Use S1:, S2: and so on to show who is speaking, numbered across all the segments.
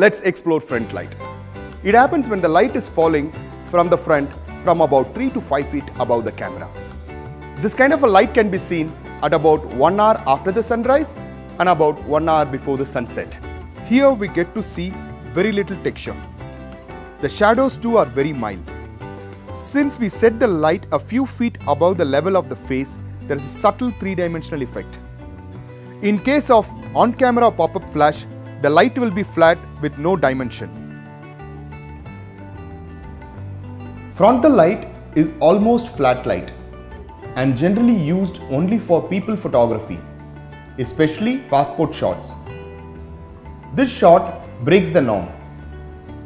S1: Let's explore front light. It happens when the light is falling from the front from about 3 to 5 feet above the camera. This kind of a light can be seen at about 1 hour after the sunrise and about 1 hour before the sunset. Here we get to see very little texture. The shadows too are very mild. Since we set the light a few feet above the level of the face, there is a subtle three-dimensional effect. In case of on-camera pop-up flash, the light will be flat with no dimension. Frontal light is almost flat light and generally used only for people photography, especially passport shots. This shot breaks the norm.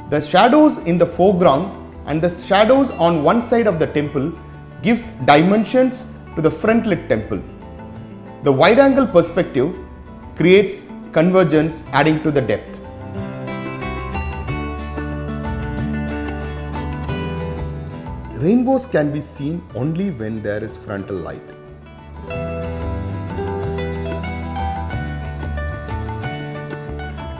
S1: The shadows in the foreground and the shadows on one side of the temple gives dimensions to the front lit temple. The wide angle perspective creates convergence, adding to the depth. Rainbows can be seen only when there is frontal light.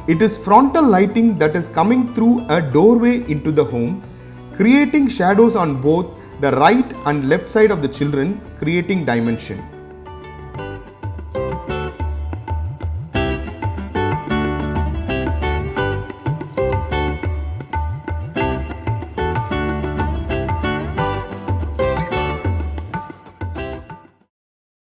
S1: It is frontal lighting that is coming through a doorway into the home, creating shadows on both the right and left side of the children, creating dimension.